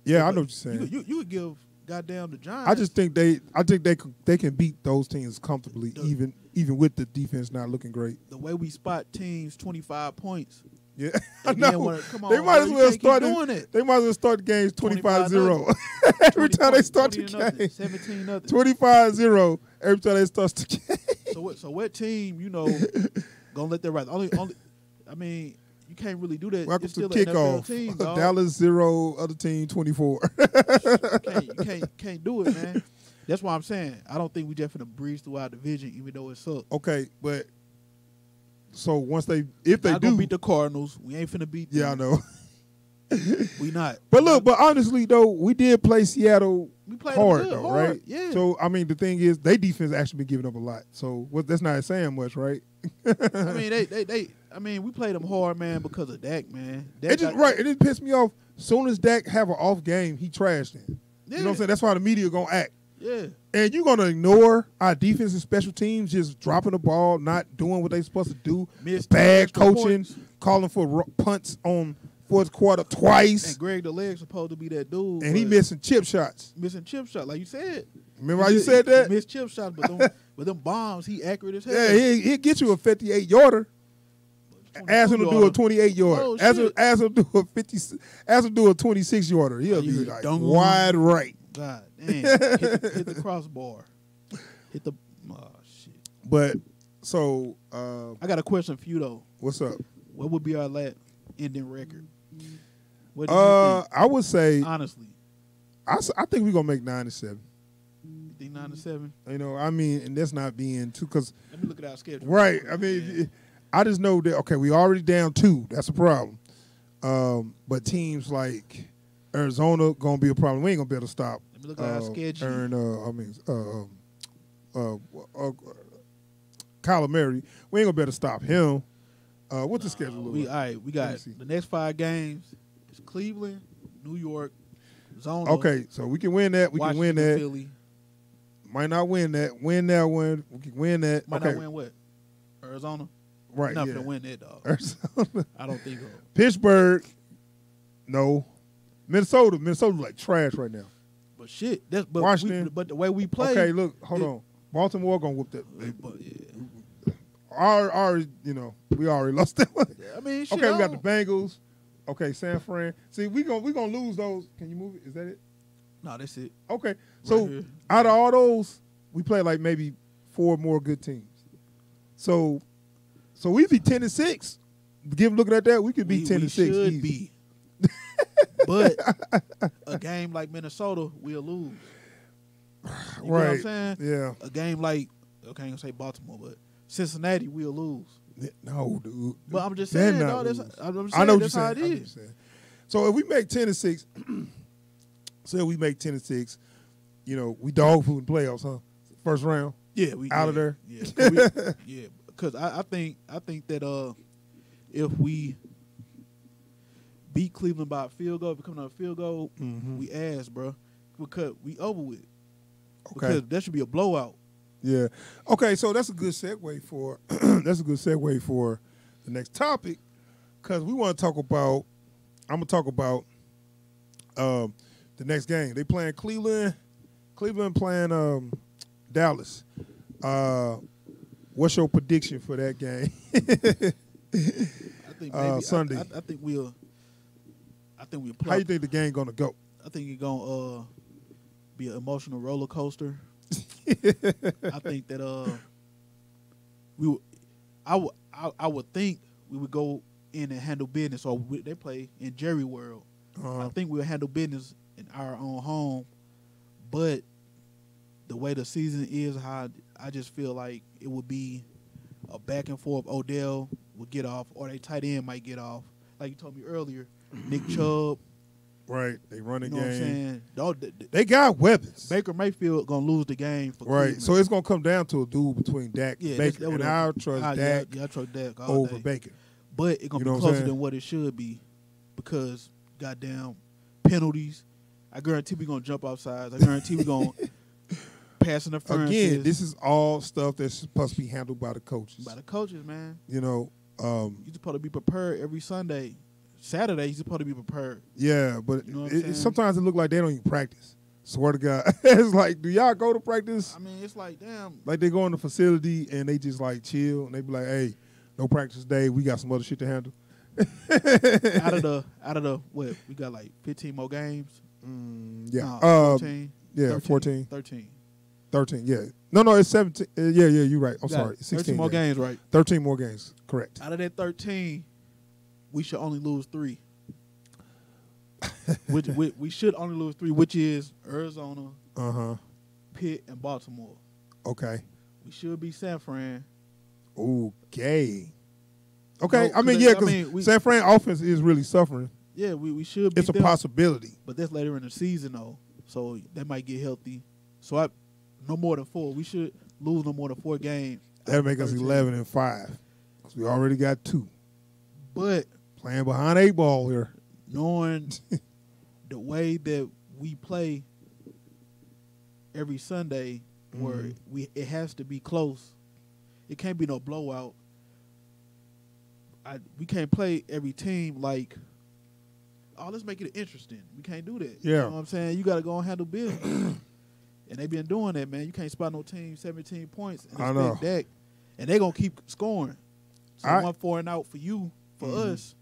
yeah, I know what you're saying. You would give goddamn the Giants. I just think they can beat those teams comfortably, even with the defense not looking great. The way we spot teams 25 points. Yeah, I know. Come on, they might as well start doing it. They might as well start the games 25-0 every time they start the game. 17-0. 25-0 every time they start the game. So what team gonna let that ride? Only. I mean. You can't really do that. Welcome it's still to kickoff. Team, dog. Dallas 0, other team 24. you can't do it, man. That's why I'm saying I don't think we just finna breeze through our division, even though it sucks. Okay, but so if they do beat the Cardinals, we ain't finna beat them. Yeah, I know. We not. But honestly though, we did play Seattle hard though, right? Yeah. So I mean, the thing is, their defense actually been giving up a lot. So that's not saying much, right? I mean, we played them hard, man, because of Dak, man. It just pissed me off. Soon as Dak have an off game, he trashed him. Yeah. You know what I'm saying? That's why the media gonna act. Yeah. And you're gonna ignore our defense and special teams just dropping the ball, not doing what they supposed to do. Bad coaching, calling for punts on fourth quarter twice. And Greg the Leg supposed to be that dude. And he missing chip shots. Like you said. Remember how you said that? He missed chip shots, but them bombs, he accurate as hell. Yeah, he'll get you a 58-yarder. Ask him to do a 28 yard. Oh, Ask him to do a 50. Ask him to do a 26 yarder. He'll be like wide right. God damn. hit the crossbar. Hit the shit. But so I got a question for you though. What's up? What would be our last ending record? What do you think? I would say honestly. I think we're gonna make 9-7. You think 9-7? You know, I mean, and that's not being too because. Let me look at our schedule. Right. I mean, I just know that okay, we already down 2. That's a problem. But teams like Arizona gonna be a problem. We ain't gonna be able to stop. Let me look at our schedule. Kyler Murray. We ain't gonna be able to stop him. What's the schedule look like? All right, we got the next 5 games. It's Cleveland, New York, Zona. Okay, so we can win that. We can win that. Philly. Might not win that. Win that one. We can win that. Might not win what? Arizona? Right. Not gonna win that, dog. Arizona. I don't think so. Pittsburgh. No. Minnesota like trash right now. But shit, Washington. But the way we play. Okay, look, hold on. Baltimore gonna whoop that. But yeah. We already lost that one. Yeah, I mean, shit, okay, we got the Bengals. Okay, San Fran. See, we gonna lose those. Can you move it? Is that it? No, that's it. Okay, so here. out of all those, we play like maybe 4 more good teams. So we'd be 10-6. Looking at that, we could be 10-6. We should be. But a game like Minnesota, we'll lose. You know what I'm saying? Yeah. A game like, okay, I'm gonna say Baltimore, but Cincinnati, we'll lose. No, dude. But I'm just saying, I know what you're how saying. it is. So if we make 10-6, say we make 10-6, we dog food in playoffs, huh? First round. Yeah, we out of there. Yeah, because I think that if we beat Cleveland by a field goal, if we come out a field goal, we ass, bro. Because we over with. Okay. Because that should be a blowout. Yeah. Okay, so that's a good segue for the next topic, because we want to talk about. I'm gonna talk about the next game. They playing Cleveland. Cleveland playing Dallas. What's your prediction for that game? I think maybe Sunday. I think we'll play. How you think the game gonna go? I think it's gonna be an emotional roller coaster. I think that I would think we would go in and handle business, or they play in Jerry World. I think we'll handle business in our own home, but the way the season is, how I just feel like it would be a back and forth. Odell would get off, or they tight end might get off. Like you told me earlier, Nick Chubb. Right, they run the You know game. what I'm saying? They got weapons. Baker Mayfield gonna lose the game for right. Cleveland. So it's gonna come down to a duel between Dak and Baker, and I'll trust Dak. Yeah, I trust Dak all over day. Baker. But it's gonna be closer than what it should be, because goddamn penalties. I guarantee we gonna jump off sides. I guarantee we gonna pass interferences. Again, this is all stuff that's supposed to be handled by the coaches. By the coaches, man. You're supposed to be prepared every Sunday. Saturday, you're supposed to be prepared. Yeah, but you know sometimes it look like they don't even practice. Swear to God. It's like, do y'all go to practice? I mean, it's like, damn. Like they go in the facility and they just like chill and they be like, hey, no practice day. We got some other shit to handle. out of the what? We got like 15 more games. Yeah. 14. Yeah, 14. 13, yeah. No, it's 17. Yeah, you're right. I'm sorry. 16 13 more games, right? 13 more games, correct. Out of that 13, we should only lose 3. we should only lose 3, which is Arizona, Pitt, and Baltimore. Okay. We should be San Fran. Okay. No, I mean, yeah, because San Fran offense is really suffering. Yeah, we should be. It's a possibility. But that's later in the season, though. So that might get healthy. So no more than 4. We should lose no more than 4 games. That make us 11-5. Because we already got 2. But playing behind 8 ball here. Knowing the way that we play every Sunday, where it has to be close. It can't be no blowout. We can't play every team like, oh, let's make it interesting. We can't do that. Yeah. You know what I'm saying? You got to go and handle business. And they've been doing that, man. You can't spot no team 17 points and expect Dak. And they're going to keep scoring. So one 4 and out for you, for us,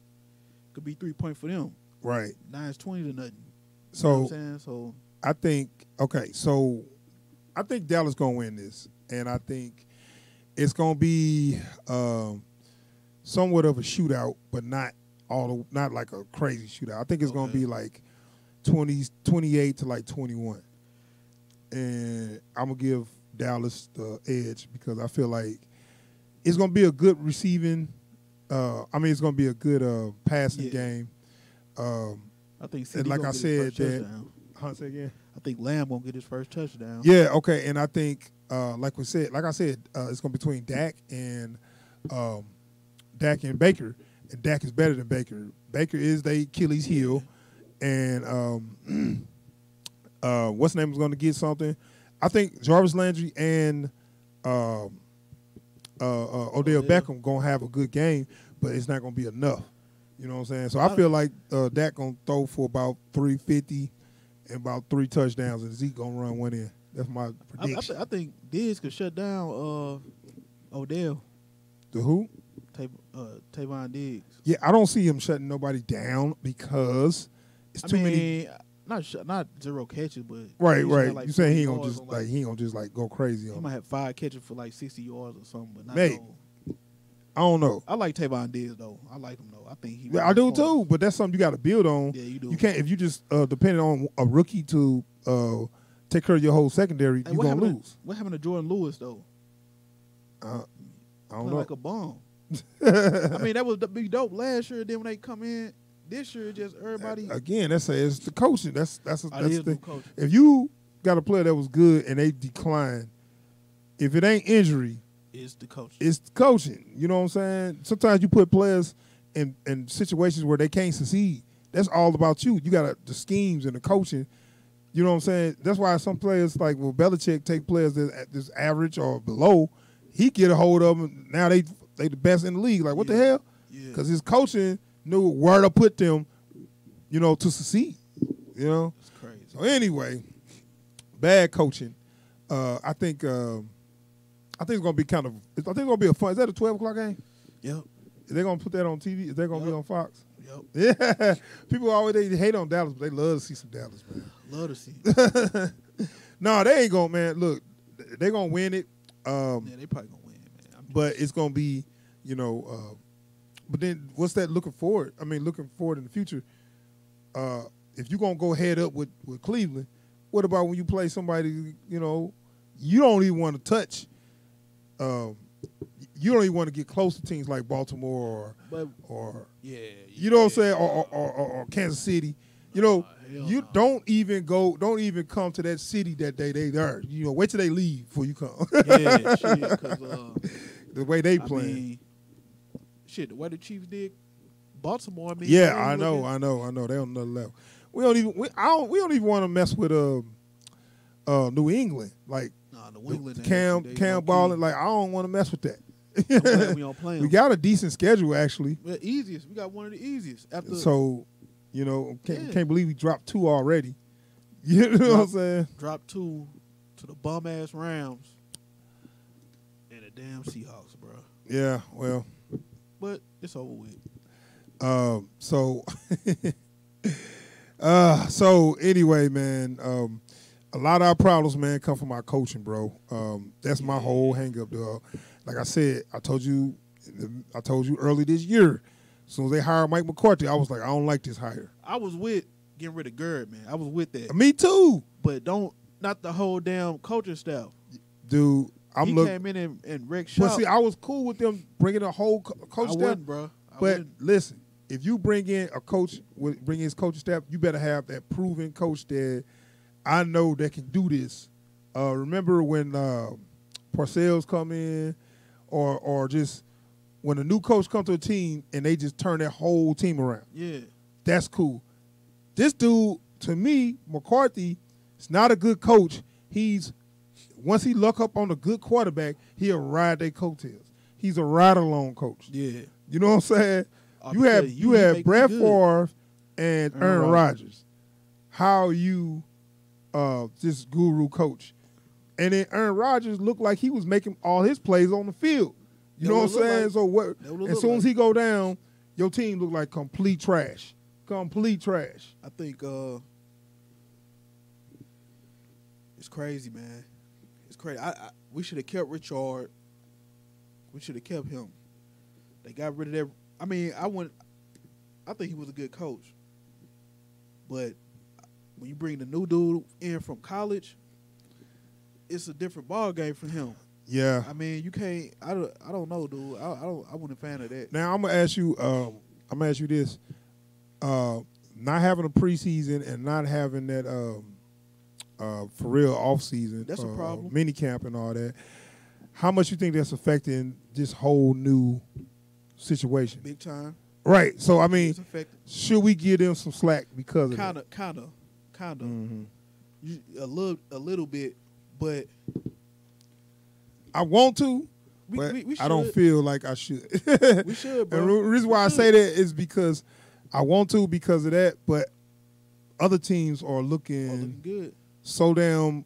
could be 3 points for them. Right. Now it's 20 to nothing. So you know what I'm saying? So I think so I think Dallas gonna win this, and I think it's gonna be somewhat of a shootout, but not like a crazy shootout. I think it's gonna be like 28 to like 21, and I'm gonna give Dallas the edge because I feel like it's gonna be a good receiving. It's gonna be a good passing game. I think and like I said, say again. I think Lamb gonna get his first touchdown. Yeah, okay, and I think like I said, it's gonna be between Dak and Baker, and Dak is better than Baker. Baker is the Achilles heel, and what's name is gonna get something. I think Jarvis Landry and Odell Beckham gonna have a good game, but it's not gonna be enough. You know what I'm saying? So I feel like Dak gonna throw for about 350 and about 3 touchdowns, and Zeke gonna run one in. That's my prediction. I think Diggs could shut down Odell. The who? Tavon Diggs. Yeah, I don't see him shutting nobody down because it's too many. Not 0 catches, but right. Like you saying he ain't gonna just like go crazy on. He might have 5 catches for like 60 yards or something, but not maybe. I don't know. I like Tavon Diggs though. I like him though. I think he. Yeah, I do too. But that's something you got to build on. Yeah, you do. You can't if you just depending on a rookie to take care of your whole secondary. You're gonna lose. What happened to Jordan Lewis though? I don't know. Like a bomb. I mean, that was the big dope last year. Then when they come in this year, just everybody. Again, it's the coaching. That's the coaching. If you got a player that was good and they decline, if it ain't injury, it's the coaching. It's the coaching. You know what I'm saying? Sometimes you put players in situations where they can't succeed. That's all about you. You got the schemes and the coaching. You know what I'm saying? That's why some players like Belichick take players that's average or below. He get a hold of them. Now they the best in the league. Like what the hell? Because his coaching knew where to put them, to succeed. It's crazy. So anyway, bad coaching. I think it's gonna be I think it's gonna be a fun. Is that a 12 o'clock game? Yep. Is they gonna put that on TV? Is that gonna be on Fox? Yep. Yeah. People always they hate on Dallas, but they love to see some Dallas, man. Love to see. No, they ain't gonna, man. Look, they gonna win it. They probably gonna win, man. But it's gonna be, But then what's that looking forward? I mean, looking forward in the future. If you're gonna go head up with Cleveland, what about when you play somebody, you don't even want to touch. You don't even want to get close to teams like Baltimore or you know what I'm saying, or Kansas City. You don't even come to that city that they there. Wait till they leave before you come. Yeah, shit, because the way they play. The way the Chiefs did Baltimore. Yeah, I know. They on another level. We don't even want to mess with New England. Like New England, Cam balling. Like I don't want to mess with that. I'm glad we don't play them. We got a decent schedule actually. The easiest. We got one of the easiest. Can't believe we dropped 2 already. You know what I'm saying? Dropped 2 to the bum ass Rams and the damn Seahawks, bro. Yeah, well. But it's over with. So anyway, man, a lot of our problems, man, come from our coaching, bro. That's my whole hang up, dog. Like I said, I told you early this year. As soon as they hired Mike McCarthy, I was like, I don't like this hire. I was with getting rid of Gerd, man. I was with that. Me too. But not the whole damn coaching staff. Dude, he came in and wrecked shop. But see, I was cool with them bringing a whole coach staff. Bro. Listen, if you bring in a coach, bring in his coaching staff, you better have that proven coach that I know that can do this. Remember when Parcells come in, or just when a new coach comes to a team and they just turn their whole team around. Yeah, that's cool. This dude, to me, McCarthy, is not a good coach. Once he luck up on a good quarterback, he'll ride their coattails. He's a ride-along coach. Yeah. You know what I'm saying? You have Brett Favre and Aaron Rodgers. How you this guru coach. And then Aaron Rodgers looked like he was making all his plays on the field. You know what I'm saying? So what? As soon as he go down, your team look like complete trash. Complete trash. I think it's crazy, man. It's crazy. We should have kept Richard. We should have kept him. They got rid of that. I mean, I think he was a good coach. But when you bring the new dude in from college, it's a different ball game for him. Yeah. I mean, you can't. I don't know, dude. I wasn't a fan of that. Now I'm gonna ask you. This. Not having a preseason and not having that for real off season. That's a problem. Mini camp and all that. How much you think that's affecting this whole new situation? Big time. Right. So I mean, should we give them some slack because of that? Kind of. Mm-hmm. A little bit, but I want to. But we should. I don't feel like I should. We should, bro. And the reason why I say that is because I want to because of that, but other teams are looking good, so damn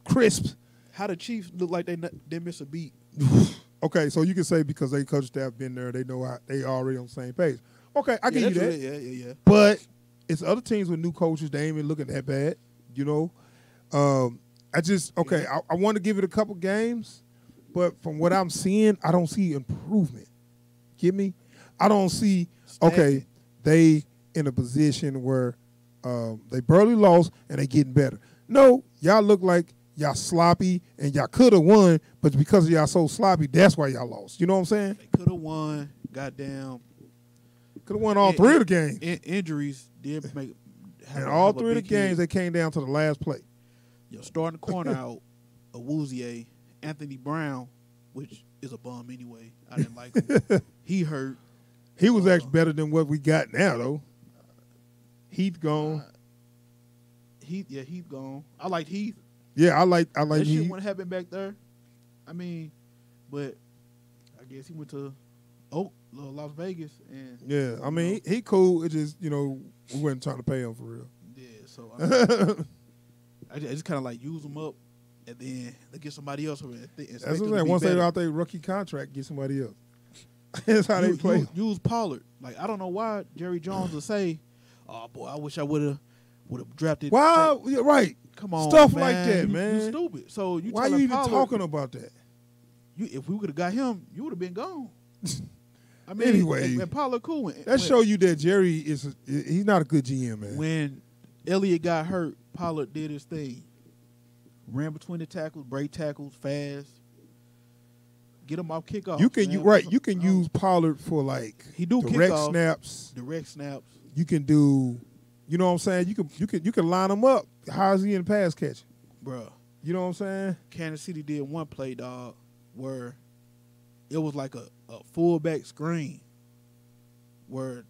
crisp. How the Chiefs look like they miss a beat. Okay, so you can say because they coach staff been there, they know how they already on the same page. Okay, I give you that. Yeah. But it's other teams with new coaches. They ain't even looking that bad, you know. I want to give it a couple games, but from what I'm seeing, I don't see improvement. Get me? I don't see. Okay, they in a position where they barely lost and they getting better. No, y'all look like y'all sloppy and y'all could have won, but because y'all so sloppy, that's why y'all lost. You know what I'm saying? They could have won. Goddamn. Could have won all three of the games. Injuries did make. And all three of the games, they came down to the last play. Starting the corner out, Awuzie, Anthony Brown, which is a bum anyway. I didn't like him. He hurt. He was actually better than what we got now, though. Heath gone. Heath gone. I liked Heath. Yeah, I like that Heath. Shit wouldn't happen back there. I mean, but I guess he went to Las Vegas and yeah. I mean, he cool. It just we wasn't trying to pay him for real. Yeah, so I just kind of like use them up and then they get somebody else. That's what I'm saying. Once they out their rookie contract, get somebody else. That's how they play. Use Pollard. Like I don't know why Jerry Jones will say, "Oh boy, I wish I would have drafted." Why? Right. Come on, stuff man. like that, man. You stupid. So why you even Pollard, talking about that? If we would have got him, you would have been gone. I mean, anyway, and Pollard cool. That show you that Jerry he's not a good GM, man. When Elliott got hurt, Pollard did his thing. Ran between the tackles, break tackles, fast. Get him off kickoff. You can use Pollard for like direct snaps. Direct snaps. You can do, you know what I'm saying? You can line him up. How's he in pass catching? Bruh. You know what I'm saying? Kansas City did one play, dog, where it was like a fullback screen where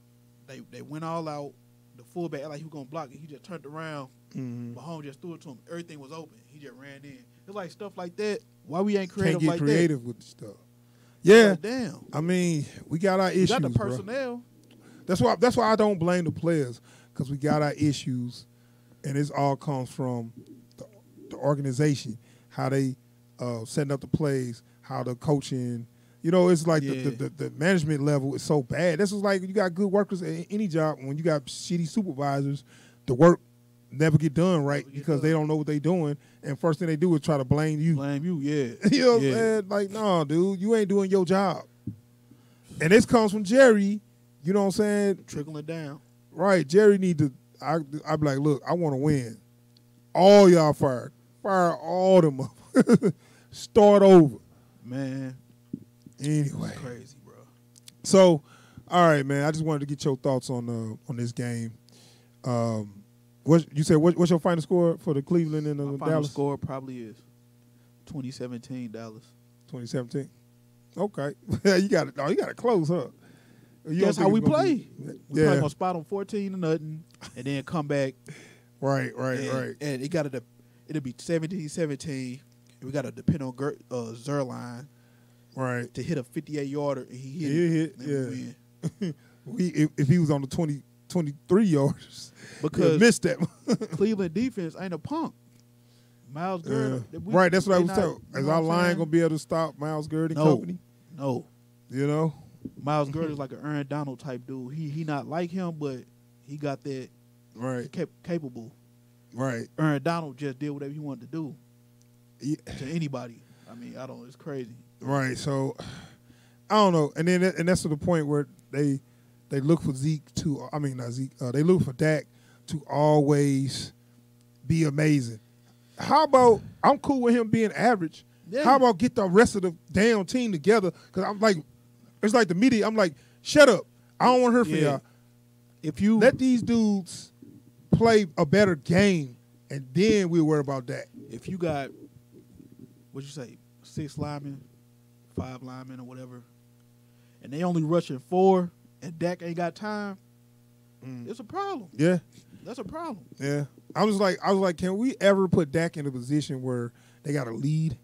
they went all out. The fullback, like he was going to block it. He just turned around. Mm-hmm. Mahomes just threw it to him. Everything was open. He just ran in. It's like stuff like that. Why we ain't creative like that? Can't get creative with the stuff. Yeah. Like, damn. I mean, we got our issues, we got the personnel. Bro. That's why I don't blame the players, because we got our issues, and it all comes from the organization, how they setting up the plays, how the coaching. It's like the management level is so bad. This is like you got good workers at any job. When you got shitty supervisors, the work never get done right because they don't know what they're doing. And first thing they do is try to blame you. Blame you, yeah. You know what I'm saying? Like, no, dude, you ain't doing your job. And this comes from Jerry. You know what I'm saying? Trickling down. Right. Jerry need to, I'd be like, look, I want to win. All y'all fired. Fire all them up. Start over. Man. Anyway. That's crazy, bro. So, all right, man. I just wanted to get your thoughts on this game. What's your final score for the Cleveland and My Dallas? final score probably is 2017 Dallas. 2017. Okay. you got it. Oh, you got it close, huh? That's how we play. We Yeah. probably gonna spot them 14-0, and then come back. Right. And it'll be 17-17. We got to depend on Zerline. Right. To hit a 58-yarder, and he hit it. Yeah. If he was on the 23 yards, because missed that. Cleveland defense ain't a punk. Miles Garrett. Right, that's what I was telling. Is our line going to be able to stop Miles Garrett and company? No. You know, Miles Garrett's like an Aaron Donald type dude. He not like him, but he got that. right, He kept capable. right, Aaron Donald just did whatever he wanted to do yeah, to anybody. I mean, I don't. It's crazy. right. So I don't know, and then that's to the point where they look for Zeke to. I mean, not Zeke. They look for Dak to always be amazing. How about I'm cool with him being average? Yeah. How about get the rest of the damn team together? Because I'm like, it's like the media. I'm like, shut up. I don't want to hear from y'all. If you Let these dudes play a better game, and then we'll worry about that. if you got what you say 6 linemen, 5 linemen, or whatever, and they only rushing 4, and Dak ain't got time, it's a problem. Yeah, That's a problem. yeah. I was like, can we ever put Dak in a position where they got a lead?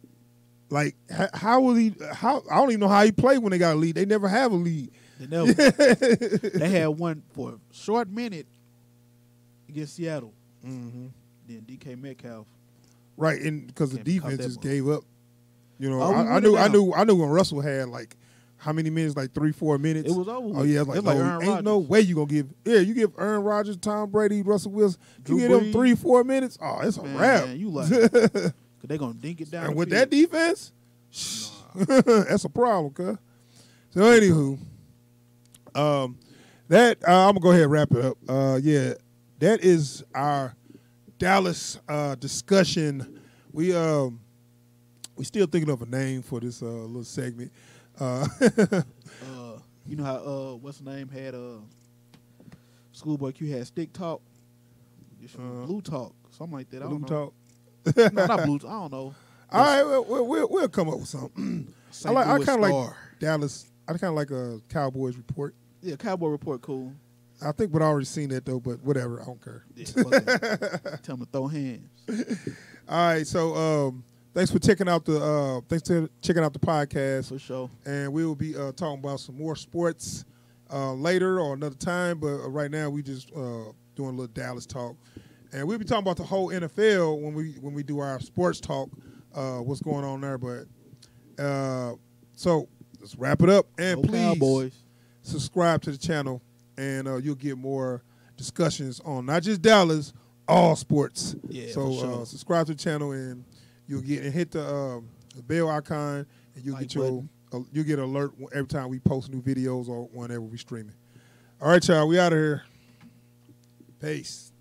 Like, how will he? How I don't even know how he played when they got a lead. They never have a lead. They never. They had one for a short minute against Seattle. Mm-hmm. Then DK Metcalf. Right, and because the Can't caught defense that just ball. gave up. You know, Oh, we I went knew down. when Russell had like how many minutes? Like 3-4 minutes. It was over. Oh yeah, like, it's like no, Aaron ain't no Rodgers. way you gonna give. Yeah, you give Aaron Rodgers, Tom Brady, Russell Wilson. Drew You give them Brees. 3-4 minutes. Oh, it's a Man, wrap. you like, cause they gonna dink it down. And the with field. that defense, that's a problem, cuz. So anywho, that I'm gonna go ahead and wrap it up. Yeah, that is our Dallas discussion. We still thinking of a name for this little segment. You know how what's the name had Schoolboy Q had stick talk, blue talk, something like that. I Blue don't talk. know. No, not blue. I don't know. All right, we'll come up with something. I kind of like Dallas. I kind of like a Cowboys report. Yeah, Cowboy report cool. I think we'd already seen that though, but whatever. I don't care. Yeah, fuck it. Tell them to throw hands. All right, so thanks for checking out the podcast, For sure. and we will be talking about some more sports later or another time. But right now, we just doing a little Dallas talk, and we'll be talking about the whole NFL when we do our sports talk. What's going on there? But so let's wrap it up, and Go please Cowboys. subscribe to the channel, and you'll get more discussions on not just Dallas, all sports. Yeah, So for sure. subscribe to the channel, and you'll get and hit the bell icon, and you'll Like get you'll get alert every time we post new videos or whenever we streaming. All right, y'all, we out of here. Peace.